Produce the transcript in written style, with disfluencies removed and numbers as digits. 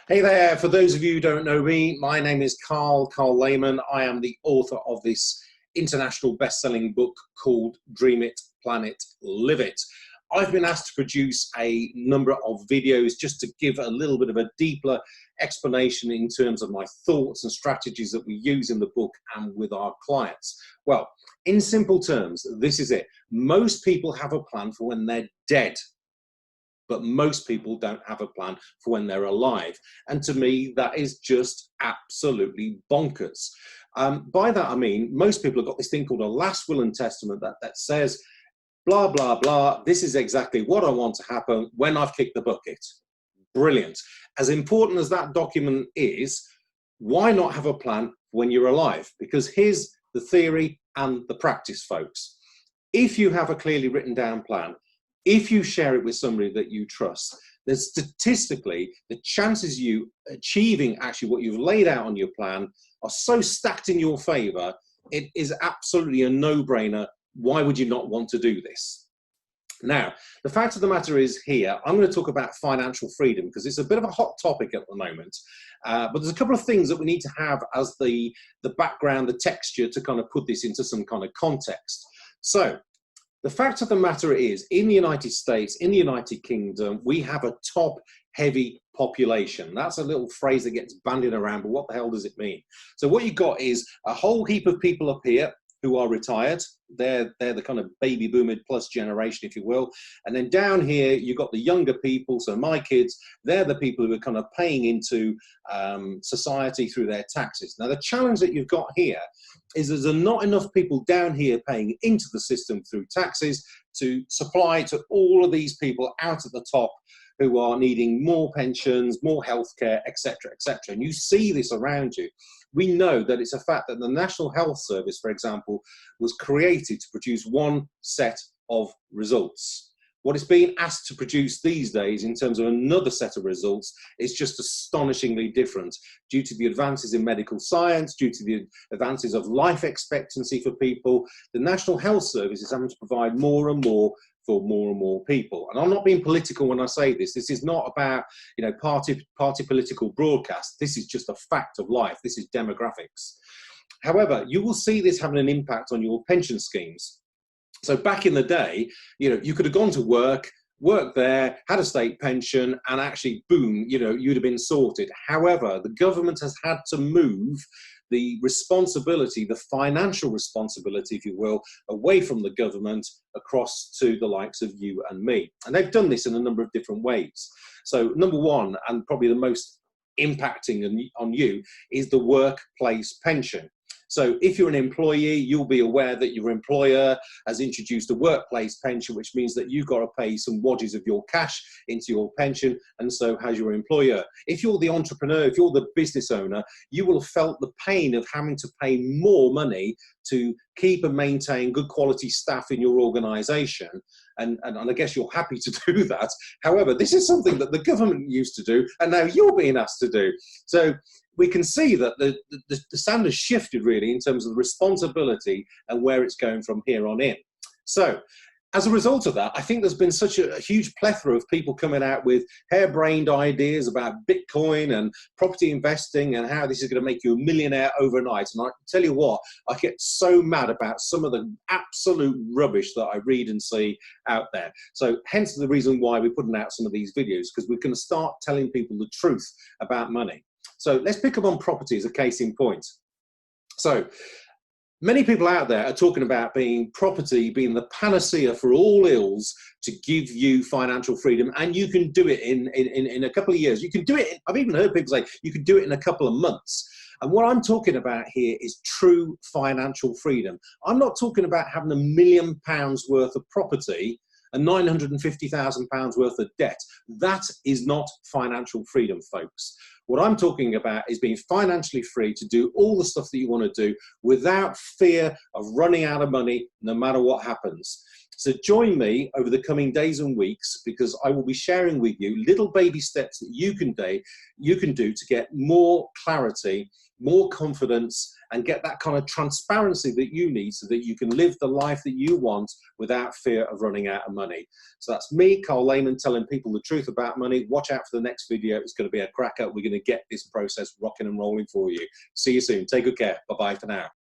Hey there, for those of you who don't know me, my name is Carl Lehman. I am the author of this international best-selling book called Dream It, Plan It, Live It. I've been asked to produce a number of videos just to give a little bit of a deeper explanation in terms of my thoughts and strategies that we use in the book and with our clients. Well, in simple terms, this is it. Most people have a plan for when they're dead, but most people don't have a plan for when they're alive. And to me, that is just absolutely bonkers. By that, I mean, most people have got this thing called a last will and testament that says, blah, blah, blah, this is exactly what I want to happen when I've kicked the bucket. Brilliant. As important as that document is, why not have a plan when you're alive? Because here's the theory and the practice, folks. If you have a clearly written down plan, if you share it with somebody that you trust, then statistically, the chances you achieving actually what you've laid out on your plan are so stacked in your favor, it is absolutely a no-brainer. Why would you not want to do this? Now, the fact of the matter is here, I'm going to talk about financial freedom because it's a bit of a hot topic at the moment. But there's a couple of things that we need to have as the background, the texture to kind of put this into some kind of context. So, the fact of the matter is, in the United States, in the United Kingdom, we have a top-heavy population. That's a little phrase that gets bandied around, but what the hell does it mean? So what you've got is a whole heap of people up here who are retired. They're the kind of baby boomer plus generation, if you will. And then down here, you've got the younger people. So my kids, they're the people who are kind of paying into society through their taxes. Now, the challenge that you've got here is there's not enough people down here paying into the system through taxes to supply to all of these people out at the top who are needing more pensions, more healthcare, etc., etc. And you see this around you. We know that it's a fact that the National Health Service, for example, was created to produce one set of results. What it's being asked to produce these days in terms of another set of results is just astonishingly different due to the advances in medical science, due to the advances of life expectancy for people. The National Health Service is having to provide more and more for more and more people. And I'm not being political when I say this. This is not about, you know, party political broadcast. This is just a fact of life. This is demographics. However, you will see this having an impact on your pension schemes. So back in the day, you know, you could have gone to work there, had a state pension, and actually, boom, you know, you'd have been sorted. However, the government has had to move the responsibility, the financial responsibility, if you will, away from the government across to the likes of you and me. And they've done this in a number of different ways. So number one, and probably the most impacting on you, is the workplace pension. So if you're an employee, you'll be aware that your employer has introduced a workplace pension, which means that you've got to pay some wadges of your cash into your pension, and so has your employer. If you're the entrepreneur, if you're the business owner, you will have felt the pain of having to pay more money to keep and maintain good quality staff in your organization. And I guess you're happy to do that. However, this is something that the government used to do, and now you're being asked to do. So we can see that the standard shifted really in terms of the responsibility and where it's going from here on in. So as a result of that, I think there's been such a huge plethora of people coming out with harebrained ideas about Bitcoin and property investing and how this is going to make you a millionaire overnight. And I tell you what, I get so mad about some of the absolute rubbish that I read and see out there. So hence the reason why we're putting out some of these videos, because we're going to start telling people the truth about money. So let's pick up on property as a case in point. So many people out there are talking about property being the panacea for all ills to give you financial freedom, and you can do it in a couple of years. You can do it, I've even heard people say, you can do it in a couple of months. And what I'm talking about here is true financial freedom. I'm not talking about having £1 million worth of property and £950,000 worth of debt. That is not financial freedom, folks. What I'm talking about is being financially free to do all the stuff that you want to do without fear of running out of money, no matter what happens. So join me over the coming days and weeks, because I will be sharing with you little baby steps that you can do to get more clarity, more confidence, and get that kind of transparency that you need so that you can live the life that you want without fear of running out of money. So that's me, Carl Layman, telling people the truth about money. Watch out for the next video. It's going to be a cracker. We're going to get this process rocking and rolling for you. See you soon. Take good care. Bye-bye for now.